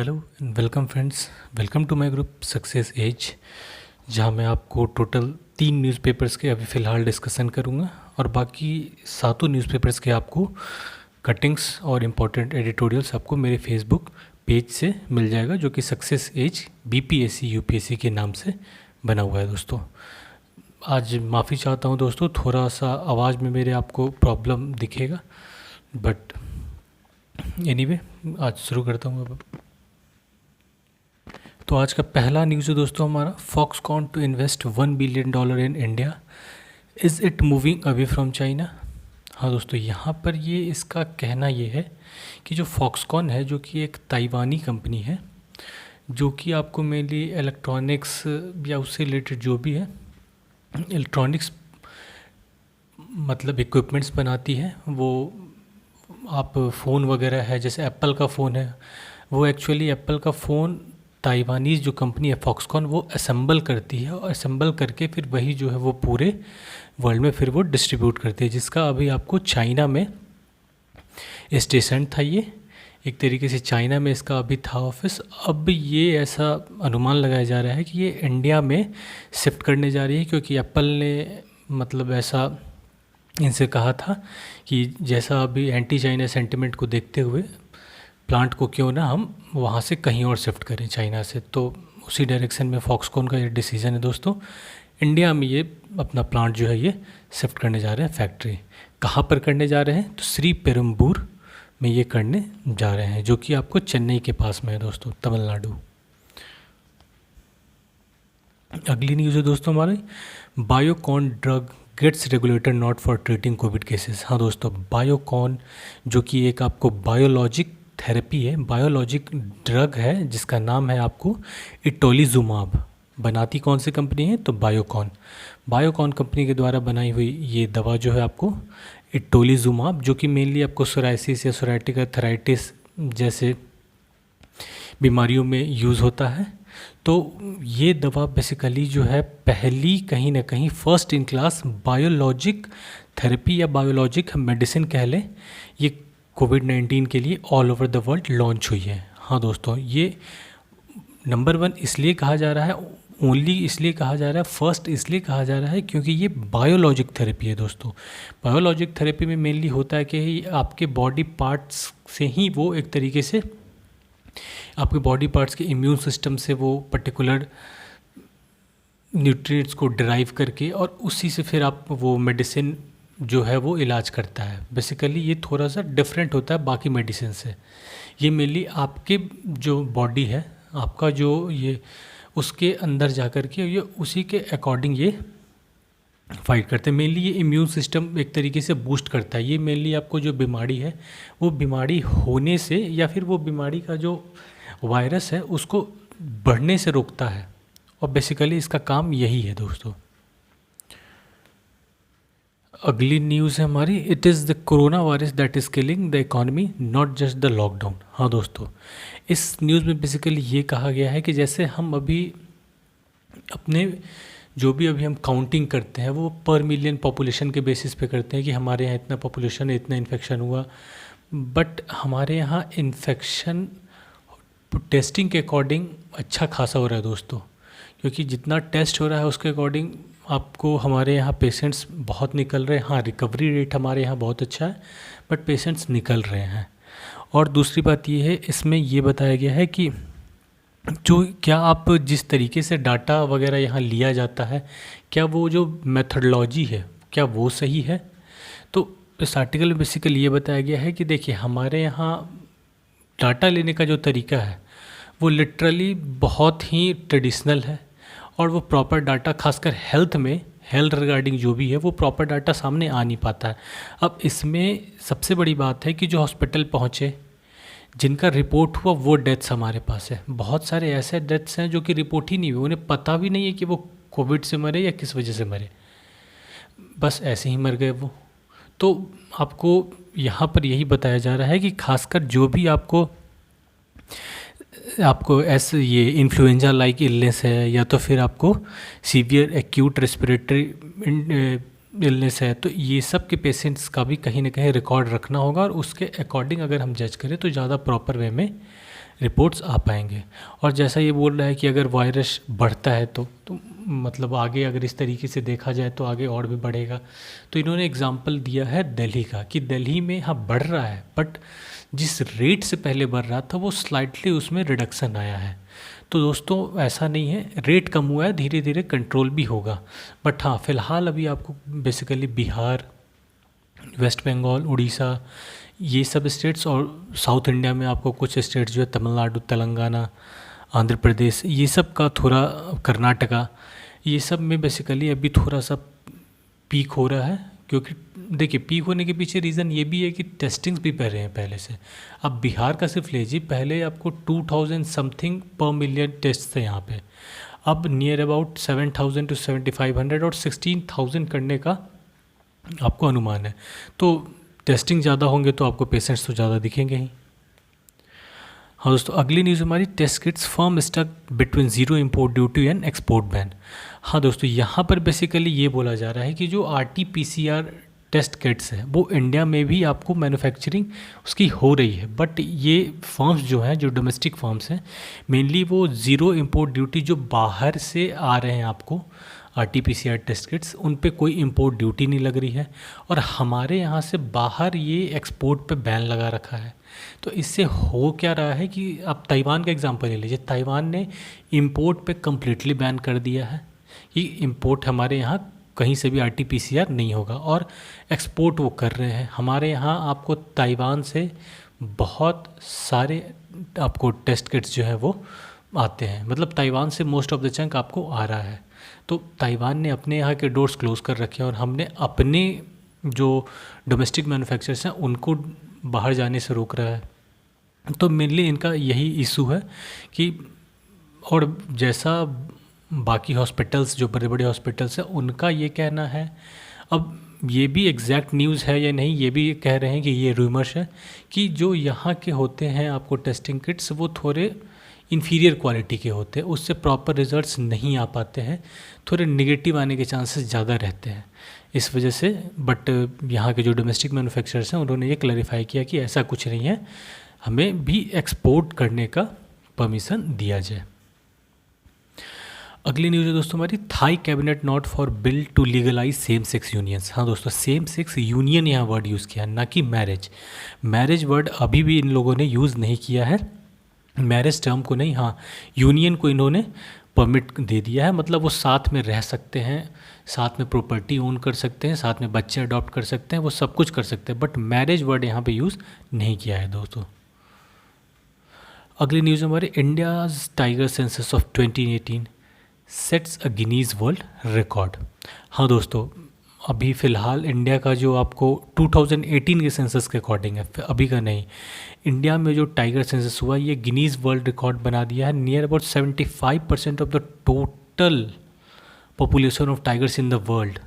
Hello and welcome friends, welcome to my group success age, जहां मैं आपको total 3 newspapers के अभी फ़िलहाल डिस्कशन करूंगा और बाकी सातों न्यूज़पेपर्स के आपको कटिंग्स और इम्पोर्टेंट एडिटोरियल्स आपको मेरे फेसबुक पेज से मिल जाएगा, जो कि सक्सेस एज बीपीएससी यूपीएससी के नाम से बना हुआ है। दोस्तों, आज माफ़ी चाहता हूं दोस्तों, थोड़ा सा आवाज़ में मेरे आपको प्रॉब्लम दिखेगा, बट एनीवे आज शुरू करता हूँ अब। तो आज का पहला न्यूज़ है दोस्तों हमारा, Foxconn to invest $1 billion in India, is it moving away from China. हाँ दोस्तों, यहाँ पर ये इसका कहना ये है कि जो फॉक्सकॉन है, जो कि एक ताइवानी कंपनी है, जो कि आपको मेनली इलेक्ट्रॉनिक्स या उससे रिलेटेड जो भी है इलेक्ट्रॉनिक्स मतलब इक्विपमेंट्स बनाती है। वो आप फ़ोन वगैरह है, जैसे एप्पल का फ़ोन है, वो एक्चुअली एप्पल का फ़ोन ताइवानीज़ जो कंपनी है फॉक्सकॉन वो असेंबल करती है, और असेंबल करके फिर वही जो है वो पूरे वर्ल्ड में फिर वो डिस्ट्रीब्यूट करती है, जिसका अभी आपको चाइना में स्टेशन था। ये एक तरीके से चाइना में इसका अभी था ऑफिस। अब ये ऐसा अनुमान लगाया जा रहा है कि ये इंडिया में शिफ्ट करने जा रही है, क्योंकि एप्पल ने मतलब ऐसा इनसे कहा था कि जैसा अभी एंटी चाइना सेंटिमेंट को देखते हुए प्लांट को क्यों ना हम वहाँ से कहीं और शिफ्ट करें चाइना से। तो उसी डायरेक्शन में फॉक्सकॉन का ये डिसीजन है दोस्तों। इंडिया में ये अपना प्लांट जो है ये शिफ्ट करने जा रहे हैं। फैक्ट्री कहाँ पर करने जा रहे हैं? तो श्री पेरुम्बूर में ये करने जा रहे हैं, जो कि आपको चेन्नई के पास में है दोस्तों, तमिलनाडु। अगली न्यूज़ है दोस्तों हमारी, Biocon drug gets regulator nod for treating Covid cases. हाँ दोस्तों, बायोकॉन जो कि एक आपको बायोलॉजिक थेरेपी है, बायोलॉजिक ड्रग है, जिसका नाम है आपको इटोलिजुमाब। बनाती कौन सी कंपनी है? तो बायोकॉन। बायोकॉन कंपनी के द्वारा बनाई हुई ये दवा जो है आपको इटोलिजुमाब, जो कि मेनली आपको सोराइसिस या सोराइटिक अर्थराइटिस जैसे बीमारियों में यूज़ होता है। तो ये दवा बेसिकली जो है पहली कहीं ना कहीं first in class biologic therapy या बायोलॉजिक मेडिसिन कह लें, ये कोविड-19 के लिए all over the world launch हुई है। हाँ दोस्तों, ये नंबर 1 इसलिए कहा जा रहा है, ओनली इसलिए कहा जा रहा है, फर्स्ट इसलिए कहा जा रहा है क्योंकि ये बायोलॉजिक थेरेपी है दोस्तों। बायोलॉजिक थेरेपी में मेनली होता है कि आपके बॉडी पार्ट्स से ही वो एक तरीके से आपके बॉडी पार्ट्स के इम्यून सिस्टम से वो पर्टिकुलर न्यूट्रिएंट्स को डिराइव करके और उसी से फिर आप वो मेडिसिन जो है वो इलाज करता है। बेसिकली ये थोड़ा सा डिफरेंट होता है बाकी मेडिसिन से। ये मेनली आपके जो बॉडी है, आपका जो ये उसके अंदर जा कर के ये उसी के अकॉर्डिंग ये फाइट करते हैं। मेनली ये इम्यून सिस्टम एक तरीके से बूस्ट करता है। ये मेनली आपको जो बीमारी है वो बीमारी होने से या फिर वो बीमारी का जो वायरस है उसको बढ़ने से रोकता है, और बेसिकली इसका काम यही है दोस्तों। अगली न्यूज़ है हमारी, it is the corona virus that is killing the economy, not just the lockdown. हाँ दोस्तों, इस न्यूज़ में बेसिकली ये कहा गया है कि जैसे हम अभी अपने जो भी अभी हम काउंटिंग करते हैं वो पर मिलियन पॉपुलेशन के बेसिस पे करते हैं कि हमारे यहाँ इतना पॉपुलेशन है, इतना इन्फेक्शन हुआ, बट हमारे यहाँ इन्फेक्शन टेस्टिंग के अकॉर्डिंग अच्छा खासा हो रहा है दोस्तों, क्योंकि जितना टेस्ट हो रहा है उसके अकॉर्डिंग आपको हमारे यहाँ पेशेंट्स बहुत निकल रहे हैं। हाँ, रिकवरी रेट हमारे यहाँ बहुत अच्छा है, बट पेशेंट्स निकल रहे हैं। और दूसरी बात ये है, इसमें ये बताया गया है कि जो क्या आप जिस तरीके से डाटा वगैरह यहाँ लिया जाता है, क्या वो जो मेथडोलॉजी है क्या वो सही है? तो इस आर्टिकल में बेसिकली ये बताया गया है कि देखिए, हमारे यहाँ डाटा लेने का जो तरीका है वो लिटरली बहुत ही ट्रेडिशनल है, और वो प्रॉपर डाटा खासकर हेल्थ रिगार्डिंग जो भी है वो प्रॉपर डाटा सामने आ नहीं पाता है। अब इसमें सबसे बड़ी बात है कि जो हॉस्पिटल पहुँचे, जिनका रिपोर्ट हुआ, वो डेथ्स हमारे पास है। बहुत सारे ऐसे डेथ्स हैं जो कि रिपोर्ट ही नहीं हुए, उन्हें पता भी नहीं है कि वो कोविड से मरे या किस वजह से मरे, बस ऐसे ही मर गए वो। तो आपको यहाँ पर यही बताया जा रहा है कि खासकर जो भी आपको ऐसे ये इन्फ्लुएंजा लाइक इलनेस है या तो फिर आपको सीवियर एक्यूट रेस्पिरेटरी इलनेस है, तो ये सब के पेशेंट्स का भी कहीं ना कहीं रिकॉर्ड रखना होगा, और उसके अकॉर्डिंग अगर हम जज करें तो ज़्यादा प्रॉपर वे में रिपोर्ट्स आ पाएंगे। और जैसा ये बोल रहा है कि अगर वायरस बढ़ता है तो मतलब आगे अगर इस तरीके से देखा जाए तो आगे और भी बढ़ेगा। तो इन्होंने एग्जांपल दिया है दिल्ली का कि दिल्ली में हाँ बढ़ रहा है, बट जिस रेट से पहले बढ़ रहा था वो स्लाइटली उसमें रिडक्शन आया है। तो दोस्तों ऐसा नहीं है, रेट कम हुआ है, धीरे धीरे कंट्रोल भी होगा। बट हाँ फ़िलहाल अभी आपको बेसिकली बिहार, वेस्ट बंगाल, उड़ीसा, ये सब स्टेट्स, और साउथ इंडिया में आपको कुछ स्टेट्स जो है तमिलनाडु, तेलंगाना, आंध्र प्रदेश, ये सब का थोड़ा, कर्नाटका, ये सब में बेसिकली अभी थोड़ा सा पीक हो रहा है। क्योंकि देखिए पीक होने के पीछे रीज़न ये भी है कि टेस्टिंग्स भी बढ़ रहे हैं पहले से। अब बिहार का सिर्फ लीजिए, पहले आपको 2000 समथिंग पर मिलियन टेस्ट थे यहाँ पे, अब नियर अबाउट 7000 to 7500 और 16000 करने का आपको अनुमान है। तो टेस्टिंग ज़्यादा होंगे तो आपको पेशेंट्स तो ज़्यादा दिखेंगे ही। हाँ दोस्तों, अगली न्यूज़ हमारी, test kits firm stuck between zero import duty and export ban. हाँ दोस्तों, यहाँ पर बेसिकली ये बोला जा रहा है कि जो RT-PCR टेस्ट किट्स है वो इंडिया में भी आपको मैन्युफैक्चरिंग उसकी हो रही है, बट ये फर्म्स जो हैं, जो डोमेस्टिक फर्म्स हैं मेनली, वो ज़ीरो इम्पोर्ट ड्यूटी, जो बाहर से आ रहे हैं आपको RT-PCR टेस्ट किट्स, उन पे कोई इंपोर्ट ड्यूटी नहीं लग रही है। और हमारे यहाँ से बाहर ये एक्सपोर्ट पे बैन लगा रखा है। तो इससे हो क्या रहा है कि आप ताइवान का एग्जांपल ले लीजिए, ताइवान ने इंपोर्ट पे कम्प्लीटली बैन कर दिया है कि इंपोर्ट हमारे यहाँ कहीं से भी RT-PCR नहीं होगा, और एक्सपोर्ट वो कर रहे हैं। हमारे यहाँ आपको ताइवान से बहुत सारे आपको टेस्ट किट्स जो है वो आते हैं, मतलब ताइवान से मोस्ट ऑफ द चंक आपको आ रहा है। तो ताइवान ने अपने यहाँ के डोर्स क्लोज़ कर रखे हैं और हमने अपने जो डोमेस्टिक मैन्युफैक्चरर्स हैं उनको बाहर जाने से रोक रहा है। तो मेनली इनका यही इशू है कि, और जैसा बाकी हॉस्पिटल्स, जो बड़े बड़े हॉस्पिटल्स हैं, उनका ये कहना है, अब ये भी एग्जैक्ट न्यूज़ है या नहीं, ये भी कह रहे हैं कि ये रूमर्स है, कि जो यहाँ के होते हैं आपको टेस्टिंग किट्स वो थोड़े इन्फीरियर क्वालिटी के होते हैं, उससे प्रॉपर रिजल्ट्स नहीं आ पाते हैं, थोड़े नेगेटिव आने के चांसेस ज़्यादा रहते हैं इस वजह से। बट यहाँ के जो डोमेस्टिक मैन्युफैक्चरर्स हैं उन्होंने ये क्लैरिफाई किया कि ऐसा कुछ नहीं है, हमें भी एक्सपोर्ट करने का परमिशन दिया जाए। अगली न्यूज़ है दोस्तों हमारी, Thai cabinet nod for bill to legalise same sex unions. हाँ दोस्तों, सेम सेक्स यूनियन यहाँ वर्ड यूज़ किया, ना कि मैरिज। मैरिज वर्ड अभी भी इन लोगों ने यूज़ नहीं किया है, मैरिज टर्म को नहीं, हाँ यूनियन को इन्होंने परमिट दे दिया है। मतलब वो साथ में रह सकते हैं, साथ में प्रॉपर्टी ओन कर सकते हैं, साथ में बच्चे अडॉप्ट कर सकते हैं, वो सब कुछ कर सकते हैं, बट मैरिज वर्ड यहाँ पे यूज़ नहीं किया है दोस्तों। अगली न्यूज़ हमारे, India's tiger census of 2018 sets a Guinness world record. हाँ दोस्तों, अभी फ़िलहाल इंडिया का जो आपको 2018 के सेंसस के अकॉर्डिंग है, अभी का नहीं, इंडिया में जो टाइगर सेंसस हुआ ये गिनीज़ वर्ल्ड रिकॉर्ड बना दिया है। Near about 75% of the total population of tigers in the world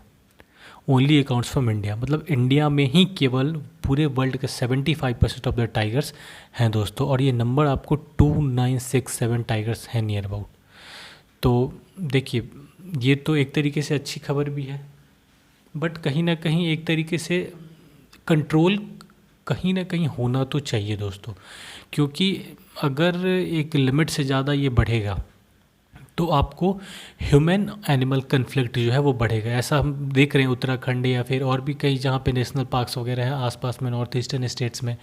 only accounts from India. मतलब इंडिया में ही केवल पूरे वर्ल्ड के 75% ऑफ द टाइगर्स हैं दोस्तों, और ये नंबर आपको 2967 टाइगर्स हैं नियर अबाउट। तो देखिए, ये तो एक तरीके से अच्छी खबर भी है, बट कहीं ना कहीं एक तरीके से कंट्रोल कहीं ना कहीं होना तो चाहिए दोस्तों, क्योंकि अगर एक लिमिट से ज़्यादा ये बढ़ेगा तो आपको ह्यूमन एनिमल कन्फ्लिक्ट जो है वो बढ़ेगा। ऐसा हम देख रहे हैं उत्तराखंड या फिर और भी कई जहाँ पे नेशनल पार्क्स वगैरह हैं आसपास में, नॉर्थ ईस्टर्न स्टेट्स में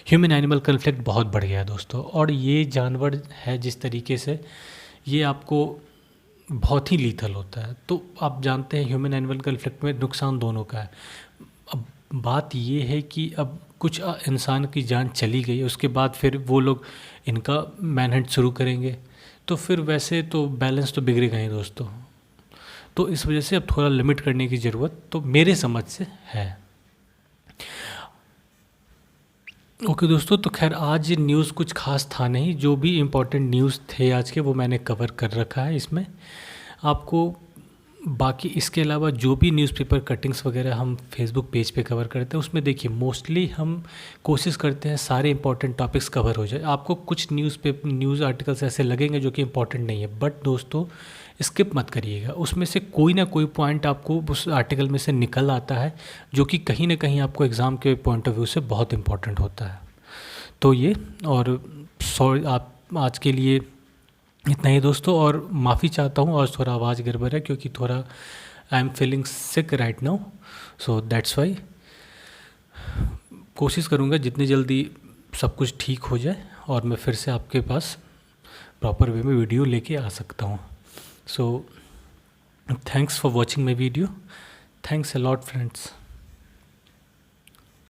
ह्यूमन एनिमल कन्फ्लिक्ट बहुत बढ़ गया है दोस्तों। और ये जानवर है जिस तरीके से ये आपको बहुत ही लीथल होता है, तो आप जानते हैं ह्यूमन एनिमल कन्फ्लिक्ट में नुकसान दोनों का है। अब बात ये है कि अब कुछ इंसान की जान चली गई, उसके बाद फिर वो लोग इनका मैनहंट शुरू करेंगे, तो फिर वैसे तो बैलेंस तो बिगड़ेगा ही दोस्तों। तो इस वजह से अब थोड़ा लिमिट करने की ज़रूरत तो मेरे समझ से है। ओके दोस्तों, तो खैर आज न्यूज़ कुछ खास था नहीं, जो भी इम्पोर्टेंट न्यूज़ थे आज के वो मैंने कवर कर रखा है इसमें आपको। बाकी इसके अलावा जो भी न्यूज़पेपर कटिंग्स वगैरह हम फेसबुक पेज पे कवर करते हैं, उसमें देखिए मोस्टली हम कोशिश करते हैं सारे इंपॉर्टेंट टॉपिक्स कवर हो जाए। आपको कुछ न्यूज़ आर्टिकल्स ऐसे लगेंगे जो कि इंपॉर्टेंट नहीं है, बट दोस्तों स्किप मत करिएगा, उसमें से कोई ना कोई पॉइंट आपको उस आर्टिकल में से निकल आता है जो कि कहीं ना कहीं आपको एग्ज़ाम के पॉइंट ऑफ व्यू से बहुत इंपॉर्टेंट होता है। तो ये, और सॉरी, आप आज के लिए इतना ही दोस्तों, और माफ़ी चाहता हूँ और थोड़ा आवाज़ गड़बड़ है क्योंकि थोड़ा I am feeling sick right now, so that's why. कोशिश करूँगा जितनी जल्दी सब कुछ ठीक हो जाए और मैं फिर से आपके पास प्रॉपर वे में वीडियो लेके आ सकता हूँ। So thanks for watching my video, thanks a lot friends.